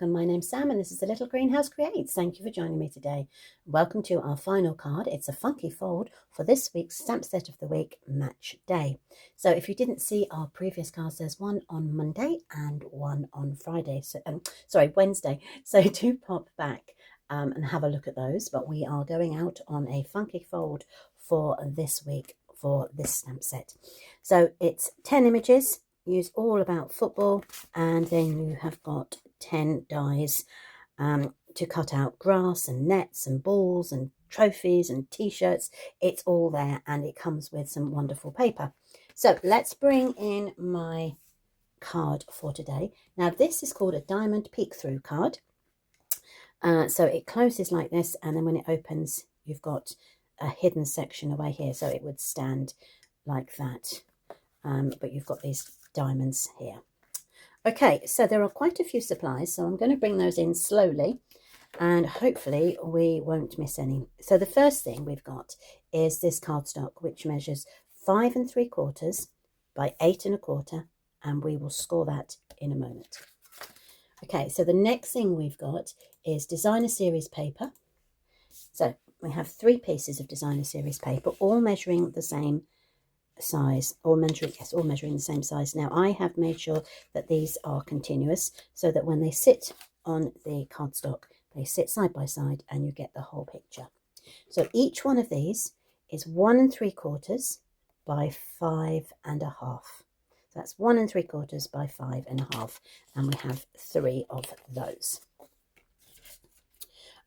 welcome. My name's Sam and this is the Little Greenhouse Creates. Thank you for joining me today. Welcome to our final card. It's a funky fold for this week's Stamp Set of the Week Match Day. So if you didn't see our previous cards, there's one on Monday and one on Friday. Wednesday. So do pop back and have a look at those. But we are going out on a funky fold for this week for this stamp set. So it's 10 images. Use all about football, and then you have got 10 dies to cut out grass and nets and balls and trophies and t-shirts. It's all there, and it comes with some wonderful paper. So let's bring in my card for today. Now this is called a diamond peek through card. So it closes like this, and then when it opens you've got a hidden section away here, so it would stand like that, but you've got these diamonds here. Okay, so there are quite a few supplies, so I'm going to bring those in slowly and hopefully we won't miss any. So the first thing we've got is this cardstock, which measures 5 3/4 by 8 1/4, and we will score that in a moment. Okay, so the next thing we've got is designer series paper. So we have 3 pieces of designer series paper, all measuring the same size, all measuring the same size. Now I have made sure that these are continuous so that when they sit on the cardstock they sit side by side and you get the whole picture. So each one of these is 1 3/4 by 5 1/2. So that's 1 3/4 by 5 1/2, and we have 3 of those.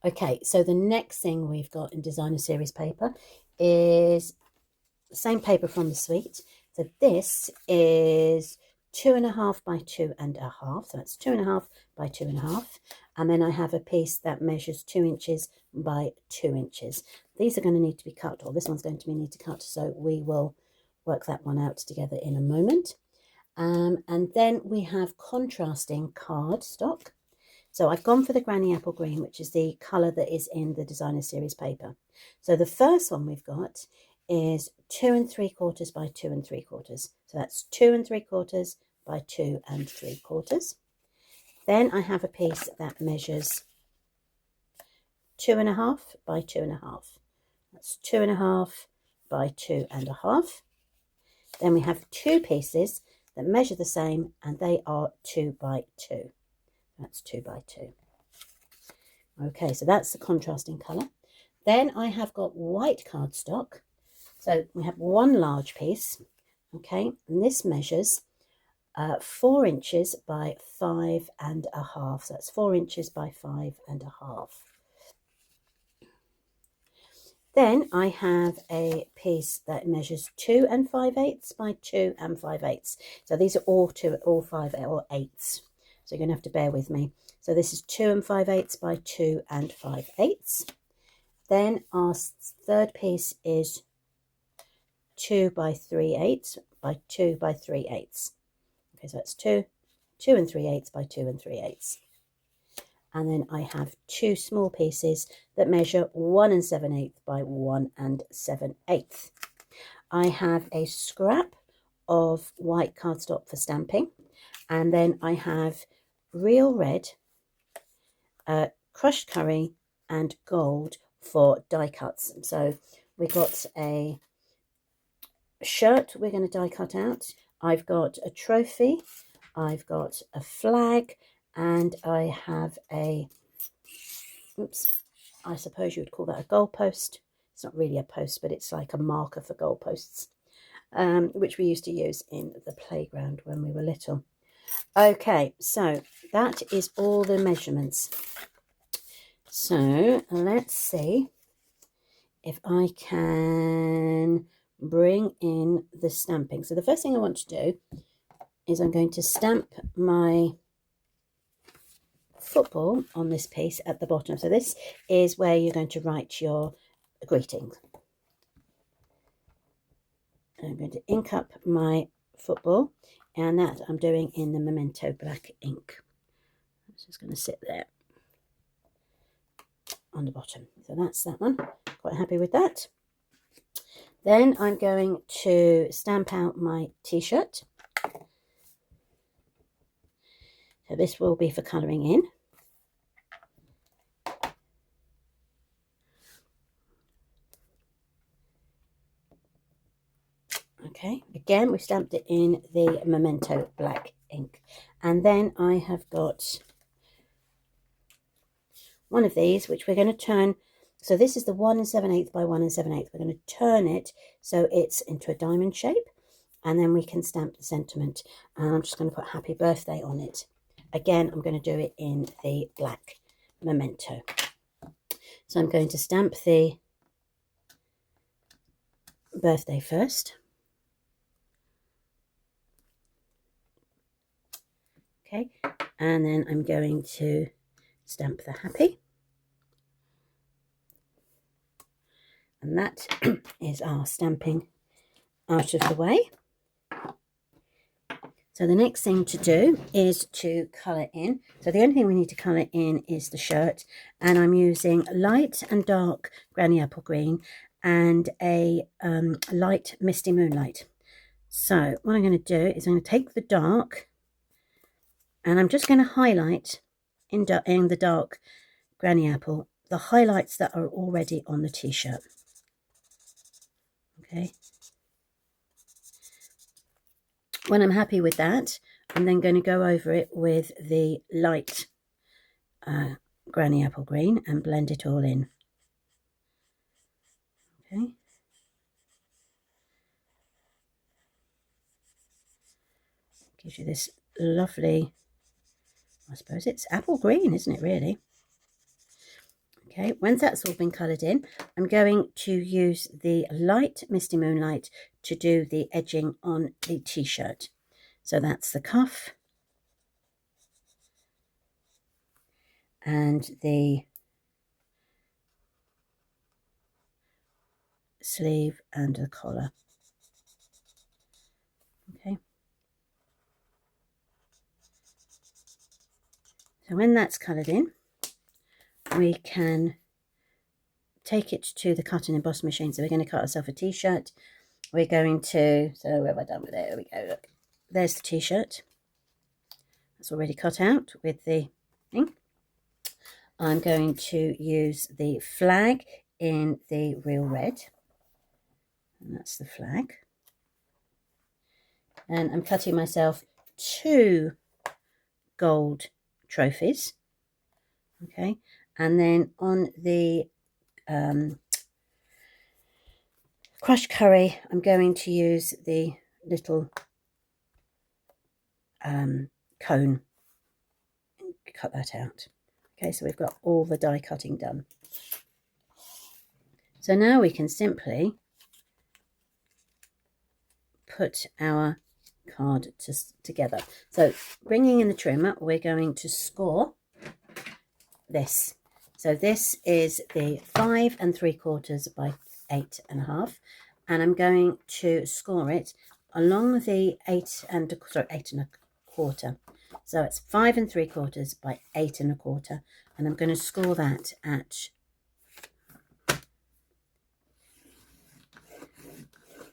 Okay, so the next thing we've got in designer series paper is the same paper from the suite. So this is 2 1/2 by 2 1/2. So that's 2 1/2 by 2 1/2. And then I have a piece that measures 2 inches by 2 inches. These are going to need to be cut, or this one's going to need to cut. So we will work that one out together in a moment. And then we have contrasting cardstock. So I've gone for the Granny Apple Green, which is the colour that is in the designer series paper. So the first one we've got is 2 3/4 by 2 3/4. So that's 2 3/4 by 2 3/4. Then I have a piece that measures 2 1/2 by 2 1/2. That's 2 1/2 by 2 1/2. Then we have 2 pieces that measure the same, and they are 2 by 2. That's 2 by 2. Okay, so that's the contrasting colour. Then I have got white cardstock. So we have one large piece, okay, and this measures 4 inches by 5 1/2. So that's 4 inches by 5 1/2. Then I have a piece that measures 2 5/8 by 2 5/8. So these are all 5 or 8s. So you're going to have to bear with me. So this is 2 5/8 by 2 5/8. Then our third piece is 2 by 3/8 by 2 by 3/8. Okay, so that's 2 3/8 by 2 3/8. And then I have 2 small pieces that measure 1 7/8 by 1 7/8. I have a scrap of white cardstock for stamping, and then I have real red, crushed curry and gold for die cuts. So we got a shirt we're going to die cut out. I've got a trophy, I've got a flag, and I have a, I suppose you would call that a goalpost. It's not really a post, but it's like a marker for goalposts, which we used to use in the playground when we were little. Okay, so that is all the measurements. So let's see if I can bring in the stamping. So the first thing I want to do is I'm going to stamp my football on this piece at the bottom. So this is where you're going to write your greetings. I'm going to ink up my football, and that I'm doing in the Memento black ink. It's just going to sit there on the bottom. So that's that one. Quite happy with that. Then I'm going to stamp out my t-shirt. So this will be for colouring in. again, we stamped it in the Memento black ink. And then I have got one of these, which we're going to turn. So this is the 1 7/8 by 1 7/8. We're going to turn it so it's into a diamond shape, and then we can stamp the sentiment. And I'm just going to put happy birthday on it. Again, I'm going to do it in the black Memento. So I'm going to stamp the birthday first. Okay, and then I'm going to stamp the happy. And that is our stamping out of the way. So the next thing to do is to colour in. So the only thing we need to colour in is the shirt. And I'm using light and dark Granny Apple Green and a light Misty Moonlight. So what I'm going to do is I'm going to take the dark, and I'm just going to highlight in the dark Granny Apple the highlights that are already on the t-shirt. Okay. When I'm happy with that, I'm then going to go over it with the light Granny Apple Green and blend it all in. Okay. Gives you this lovely, I suppose it's apple green, isn't it, really? Okay, once that's all been coloured in, I'm going to use the light Misty Moonlight to do the edging on the t-shirt. So that's the cuff and the sleeve and the collar. Okay. So when that's coloured in, we can take it to the cut and emboss machine. So we're going to cut ourselves a t-shirt. We're going to, so where have I done with it? There we go, look. There's the t-shirt. That's already cut out with the thing. I'm going to use the flag in the real red. And that's the flag. And I'm cutting myself 2 gold trophies. Okay. And then on the crushed curry, I'm going to use the little cone and cut that out. Okay, so we've got all the die cutting done. So now we can simply put our card together. So bringing in the trimmer, we're going to score this. So this is the 5 3/4 by 8 1/2, and I'm going to score it along the 8 1/4. So it's 5 3/4 by 8 1/4, and I'm going to score that at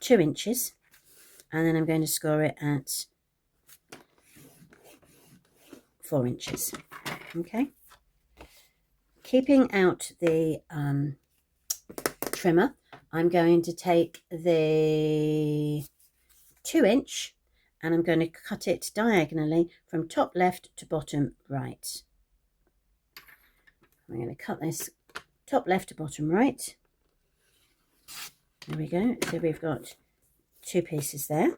2 inches, and then I'm going to score it at 4 inches. Okay. Keeping out the trimmer, I'm going to take the 2 inch and I'm going to cut it diagonally from top left to bottom right. I'm going to cut this top left to bottom right. There we go. So we've got 2 pieces there.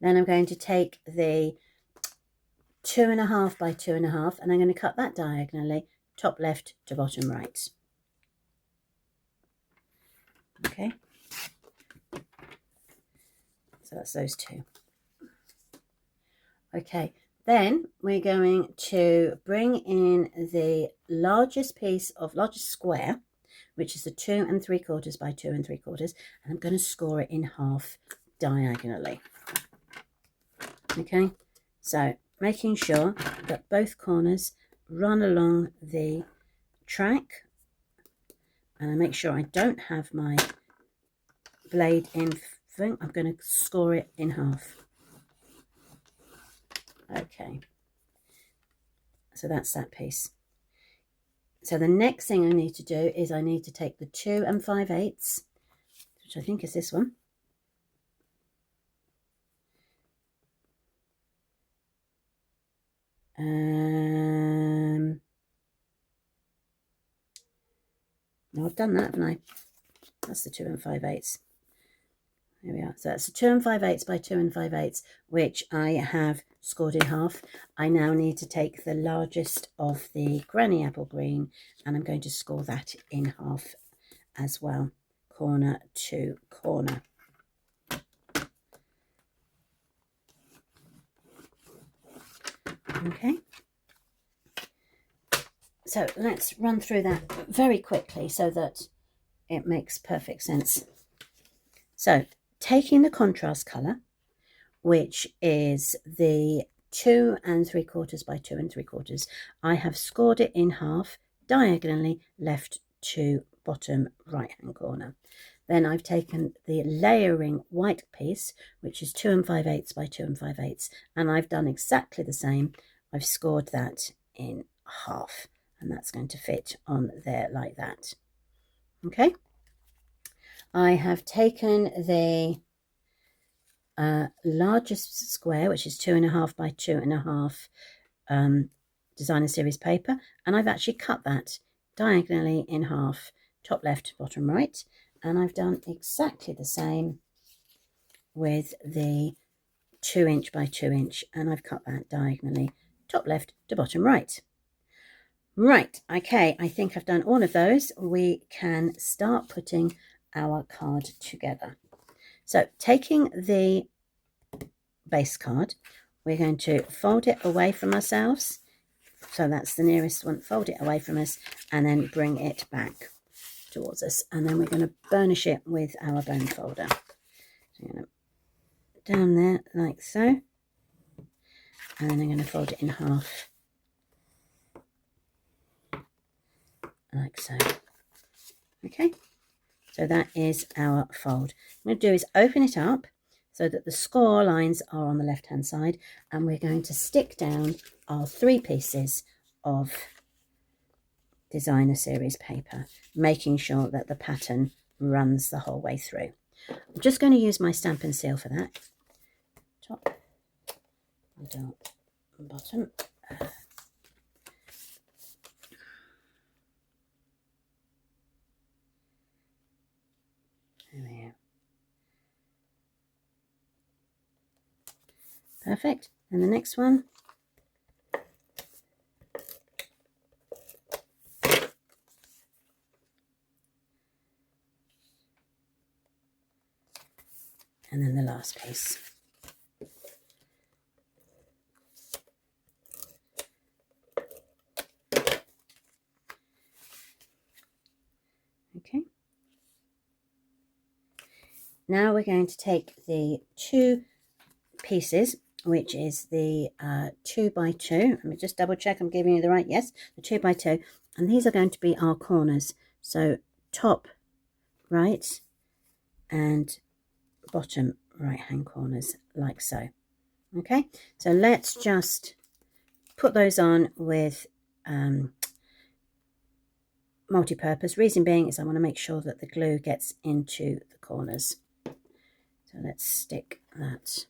Then I'm going to take the 2 1/2 by 2 1/2 and I'm going to cut that diagonally top left to bottom right. Okay, so that's those 2. Okay, then we're going to bring in the largest square, which is the 2 3/4 by 2 3/4, and I'm going to score it in half diagonally. Okay, so making sure that both corners run along the track, and I make sure I don't have my blade in thing. I'm going to score it in half. Okay, so that's that piece. So the next thing I need to do is I need to take the 2 5/8, which I think is this one. No, I've done that, haven't I? That's the 2 5/8. There we are. So that's a 2 5/8 by 2 5/8, which I have scored in half. I now need to take the largest of the Granny Apple Green, and I'm going to score that in half as well, corner to corner. Okay. So let's run through that very quickly so that it makes perfect sense. So taking the contrast colour, which is the 2 3/4 by 2 3/4, I have scored it in half diagonally left to bottom right hand corner. Then I've taken the layering white piece, which is 2 5/8 by 2 5/8, and I've done exactly the same. I've scored that in half, and that's going to fit on there like that. Okay. I have taken the largest square, which is 2 1/2 by 2 1/2 designer series paper, and I've actually cut that diagonally in half, top left, bottom right, and I've done exactly the same with the 2 inch by 2 inch, and I've cut that diagonally top left to bottom right. Right, okay, I think I've done all of those. We can start putting our card together. So taking the base card, we're going to fold it away from ourselves. So that's the nearest one. Fold it away from us and then bring it back towards us. And then we're going to burnish it with our bone folder. So I'm going to down there like so. And then I'm going to fold it in half like so. Okay. So that is our fold. What I'm going to do is open it up so that the score lines are on the left hand side, and we're going to stick down our 3 pieces of designer series paper, making sure that the pattern runs the whole way through. I'm just going to use my Stampin' Seal for that. Top, middle, bottom. There we are. Perfect. And the next one. And then the last piece. Okay. Now we're going to take the 2 pieces, which is the 2 by 2. Let me just double check I'm giving you the right, yes, the 2 by 2, and these are going to be our corners. So top right and bottom right hand corners like so. Okay, so let's just put those on with multi-purpose. Reason being is I want to make sure that the glue gets into the corners. So let's stick that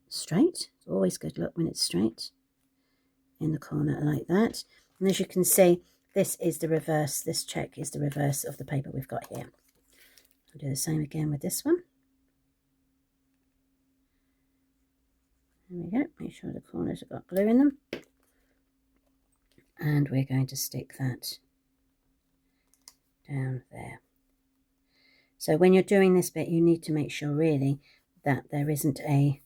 straight. It's always good luck when it's straight in the corner like that. And as you can see, this is the reverse. This check is the reverse of the paper we've got here. I'll do the same again with this one. There we go. Make sure the corners have got glue in them. And we're going to stick that down there. So when you're doing this bit, you need to make sure really that there isn't a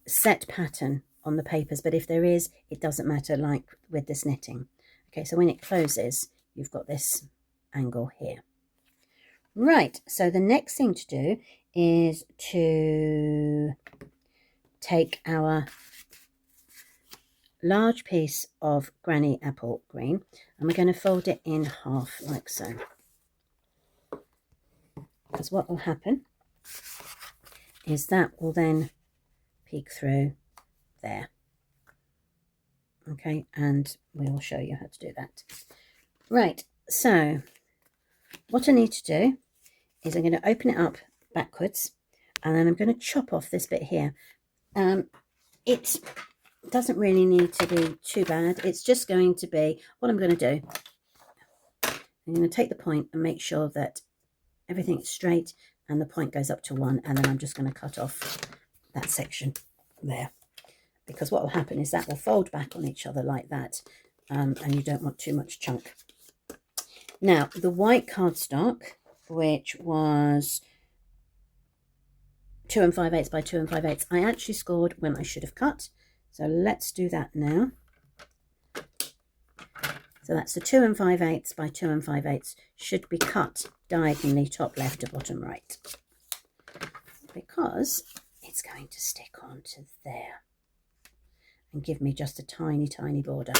set pattern on the papers, but if there is, it doesn't matter, like with this knitting. Okay, so when it closes, you've got this angle here. Right, so the next thing to do is to take our large piece of Granny Apple Green, and we're going to fold it in half like so. Because what will happen is that will then peek through there. Okay, and we will show you how to do that. Right, so what I need to do is I'm going to open it up backwards, and then I'm going to chop off this bit here. it doesn't really need to be too bad. It's just going to be, what I'm going to do, I'm going to take the point and make sure that everything's straight and the point goes up to 1, and then I'm just going to cut off that section there, because what will happen is that will fold back on each other like that, and you don't want too much chunk. Now, the white cardstock, which was 2 5/8 by 2 5/8, I actually scored when I should have cut. So let's do that now. So that's the 2 5/8 by 2 5/8 should be cut diagonally top left to bottom right, because it's going to stick onto there and give me just a tiny, tiny border.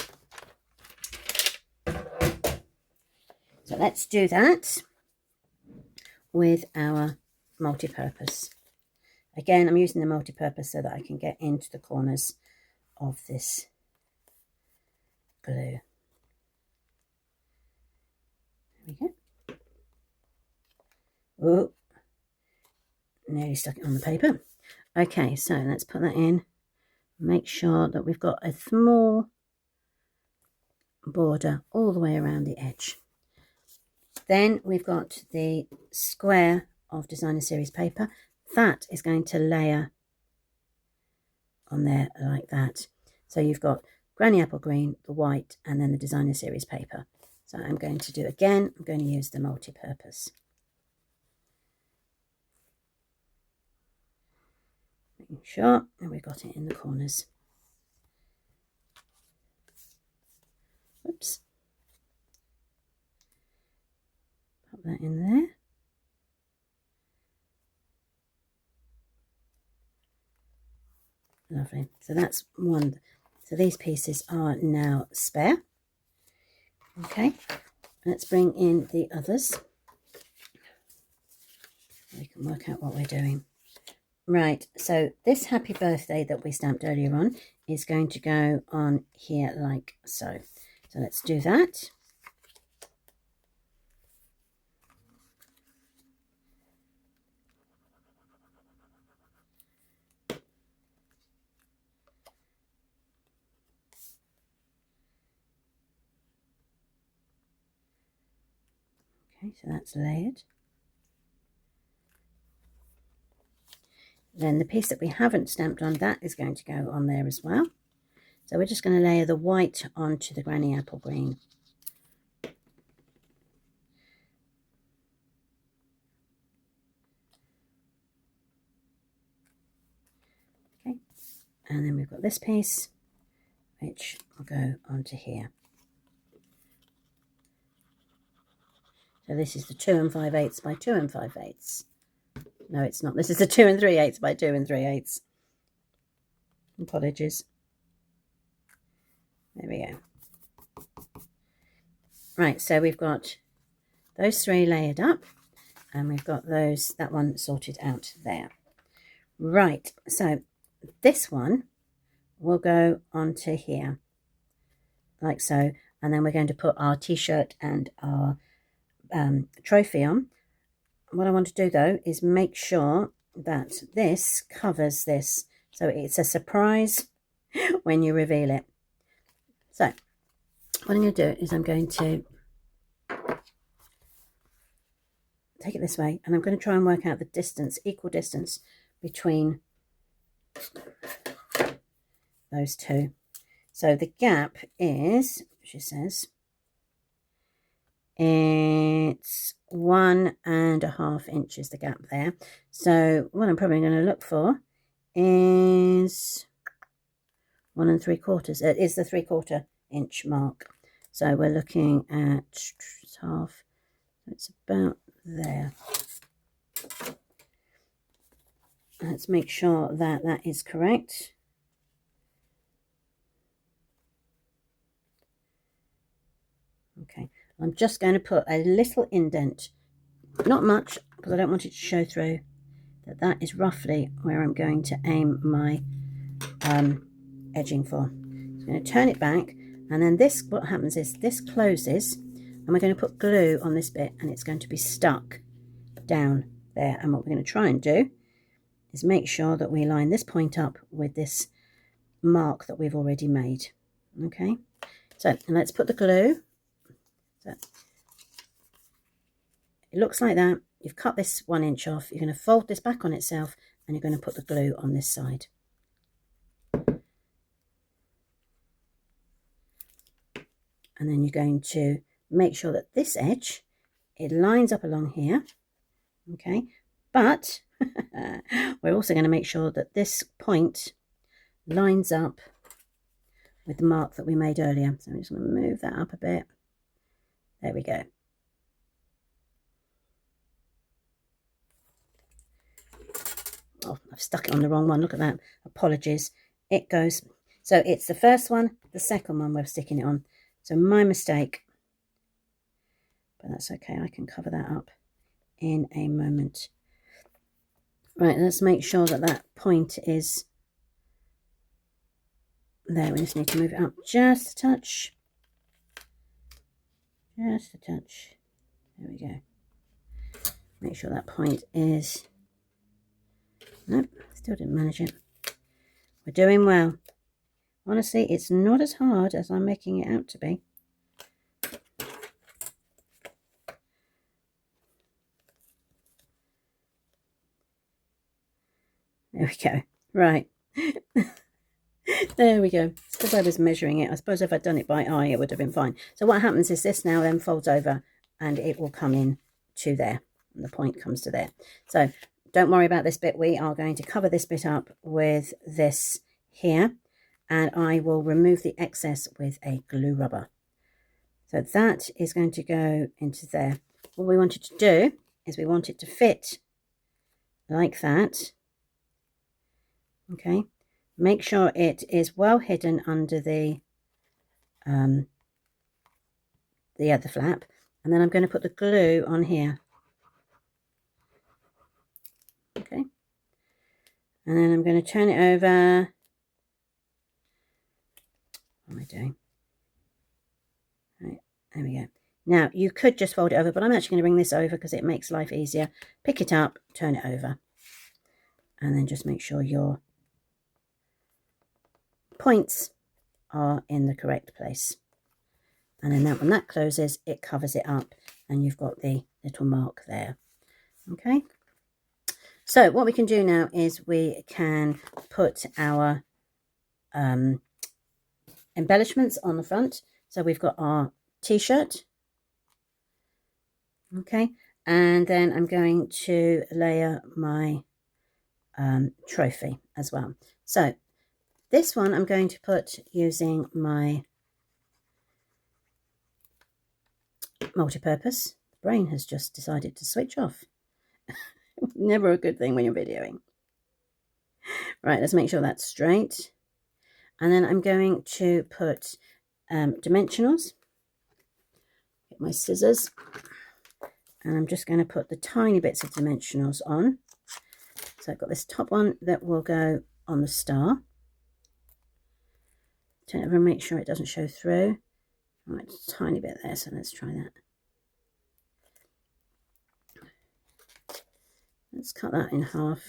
So let's do that with our multi-purpose. Again, I'm using the multi-purpose so that I can get into the corners of this glue. There we go. Oh, nearly stuck it on the paper. Okay, so let's put that in. Make sure that we've got a small border all the way around the edge. Then we've got the square of designer series paper. That is going to layer on there like that. So you've got granny apple green, the white, and then the designer series paper. So I'm going to do, again, I'm going to use the multi-purpose. Making sure that we've got it in the corners. Oops. Pop that in there. Lovely. So that's one. So these pieces are now spare. Okay, let's bring in the others. We can work out what we're doing. Right, so this happy birthday that we stamped earlier on is going to go on here like so. So let's do that. Okay, so that's layered. Then the piece that we haven't stamped on, that is going to go on there as well. So we're just going to layer the white onto the granny apple green. Okay, and then we've got this piece, which will go onto here. So this is the 2 5/8 by 2 5/8. No, it's not. This is the 2 3/8 by 2 3/8. Apologies. There we go. Right, so we've got those 3 layered up, and we've got that one sorted out there. Right, so this one will go onto here, like so, and then we're going to put our t-shirt and our trophy on. What I want to do though is make sure that this covers this, so it's a surprise when you reveal it. So what I'm going to do is I'm going to take it this way, and I'm going to try and work out the distance, equal distance between those two. So the gap is, she says, it's 1.5 inches, the gap there. So what I'm probably going to look for is 1 3/4. It is the 3/4 inch mark. So we're looking at half. It's about there. Let's make sure that that is correct. Okay, I'm just going to put a little indent, not much, because I don't want it to show through. That is roughly where I'm going to aim my edging for. I'm going to turn it back, and then this, what happens is this closes, and we're going to put glue on this bit, and it's going to be stuck down there. And what we're going to try and do is make sure that we line this point up with this mark that we've already made. Okay, so let's put the glue. So it looks like that. You've cut this 1 inch off. You're going to fold this back on itself, and you're going to put the glue on this side. And then you're going to make sure that this edge, it lines up along here. Okay, but we're also going to make sure that this point lines up with the mark that we made earlier. So I'm just going to move that up a bit. There we go. Oh, I've stuck it on the wrong one. Look at that. Apologies. It goes. So it's the first one, the second one we're sticking it on. So my mistake. But that's okay. I can cover that up in a moment. Right, let's make sure that that point is there. We just need to move it up just a touch. Just a touch. There we go. Make sure that point is... Nope, still didn't manage it. We're doing well. Honestly, it's not as hard as I'm making it out to be. There we go. Right. There we go. It's because I was measuring it. I suppose if I'd done it by eye, it would have been fine. So what happens is this now then folds over and it will come in to there. And the point comes to there. So don't worry about this bit. We are going to cover this bit up with this here. And I will remove the excess with a glue rubber. So that is going to go into there. What we wanted to do is we want it to fit like that. Okay. Make sure it is well hidden under the other flap. And then I'm going to put the glue on here. Okay. And then I'm going to turn it over. What am I doing? Right, there we go. Now, you could just fold it over, but I'm actually going to bring this over because it makes life easier. Pick it up, turn it over. And then just make sure your points are in the correct place. And then that when that closes, it covers it up and you've got the little mark there. Okay. So what we can do now is we can put our embellishments on the front. So we've got our t-shirt. Okay. And then I'm going to layer my trophy as well. So this one I'm going to put using my multi-purpose. The brain has just decided to switch off. Never a good thing when you're videoing. Right, let's make sure that's straight. And then I'm going to put dimensionals. Get my scissors. And I'm just going to put the tiny bits of dimensionals on. So I've got this top one that will go on the star. Turn it over and make sure it doesn't show through. Right, just a tiny bit there, so let's try that. Let's cut that in half.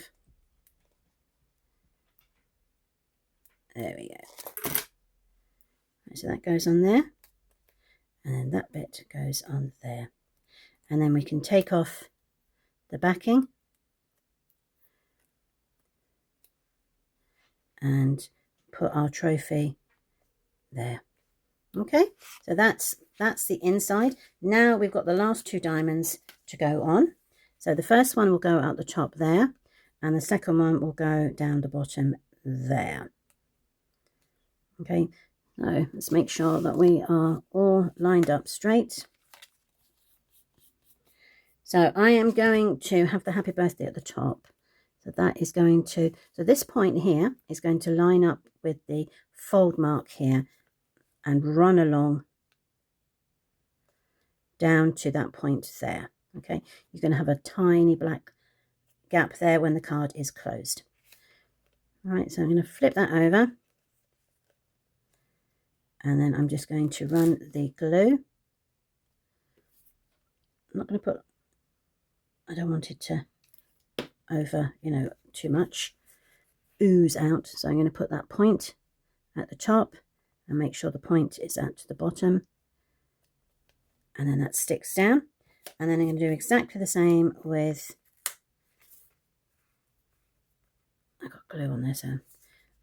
There we go. Right, so that goes on there. And then that bit goes on there. And then we can take off the backing. And put our trophy there. Okay, so that's the inside. Now we've got the last two diamonds to go on. So the first one will go out the top there, and the second one will go down the bottom there. Okay, so let's make sure that we are all lined up straight. So I am going to have the happy birthday at the top. So that is going to, so this point here is going to line up with the fold mark here and run along down to that point there. Okay, you're going to have a tiny black gap there when the card is closed. All right, so I'm going to flip that over. And then I'm just going to run the glue. I'm not going to put, I don't want it to over, too much ooze out. So I'm going to put that point at the top and make sure the point is at the bottom, and then that sticks down. And then I'm going to do exactly the same with, I got glue on there, so,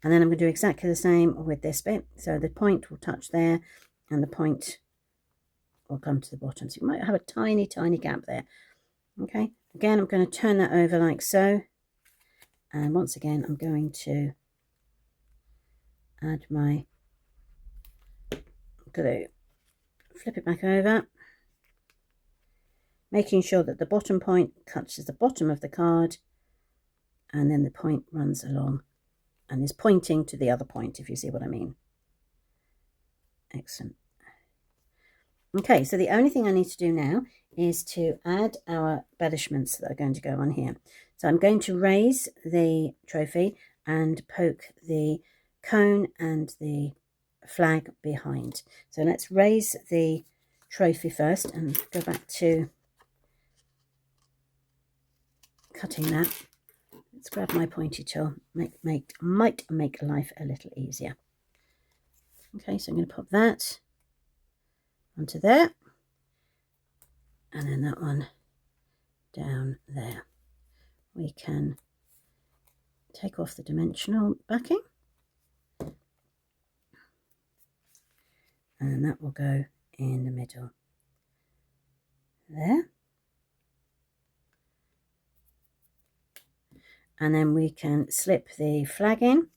and then I'm going to do exactly the same with this bit. So the point will touch there and the point will come to the bottom. So you might have a tiny gap there. Okay, again, I'm going to turn that over like so. And once again, I'm going to add my glue. Flip it back over, making sure that the bottom point touches the bottom of the card, and then the point runs along and is pointing to the other point, if you see what I mean. Excellent. Okay, so the only thing I need to do now is to add our embellishments that are going to go on here. So I'm going to raise the trophy and poke the cone and the flag behind. So let's raise the trophy first and go back to cutting that. Let's grab my pointy tool. Might make life a little easier. Okay, so I'm going to pop that onto there, and then that one down there. We can take off the dimensional backing, and that will go in the middle there. And then we can slip the flag in.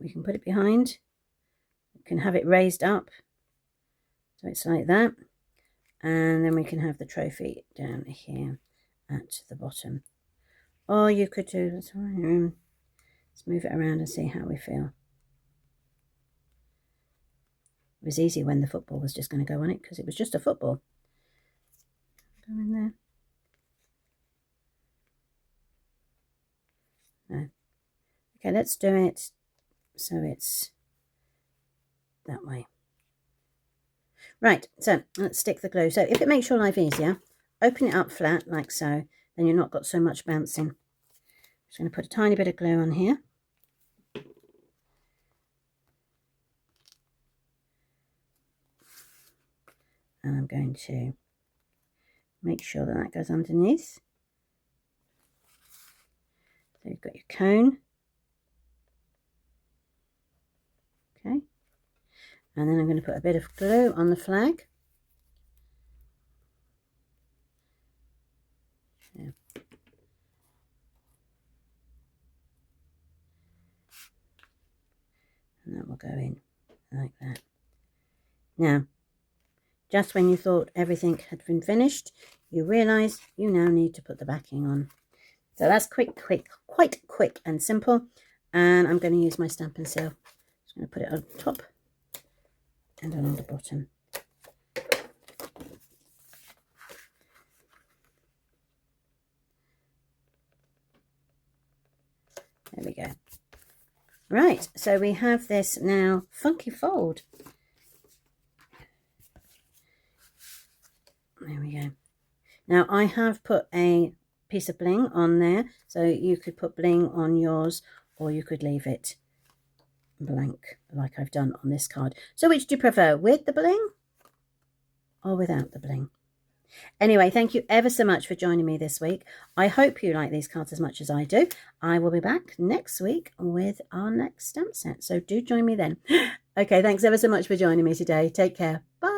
We can put it behind. We can have it raised up, so it's like that. And then we can have the trophy down here at the bottom. Or you could do, let's move it around and see how we feel. It was easy when the football was just going to go on it, because it was just a football. Go in there. No. Okay, let's do it so it's that way. Right, so let's stick the glue. So if it makes your life easier, open it up flat like so, then you've not got so much bouncing. Just going to put a tiny bit of glue on here. And I'm going to make sure that that goes underneath. So you've got your cone. Okay. And then I'm going to put a bit of glue on the flag. Yeah. And that will go in like that. Now, just when you thought everything had been finished, you realise you now need to put the backing on. So that's quite quick and simple. And I'm going to use my Stampin' Seal. Just going to put it on top and along the bottom. There we go. Right, so we have this now funky fold. There we go. Now I have put a piece of bling on there, so you could put bling on yours, or you could leave it blank like I've done on this card. So which do you prefer, with the bling or without the bling? Anyway, thank you ever so much for joining me this week. I hope you like these cards as much as I do. I will be back next week with our next stamp set, so do join me then. Okay, thanks ever so much for joining me today. Take care. Bye.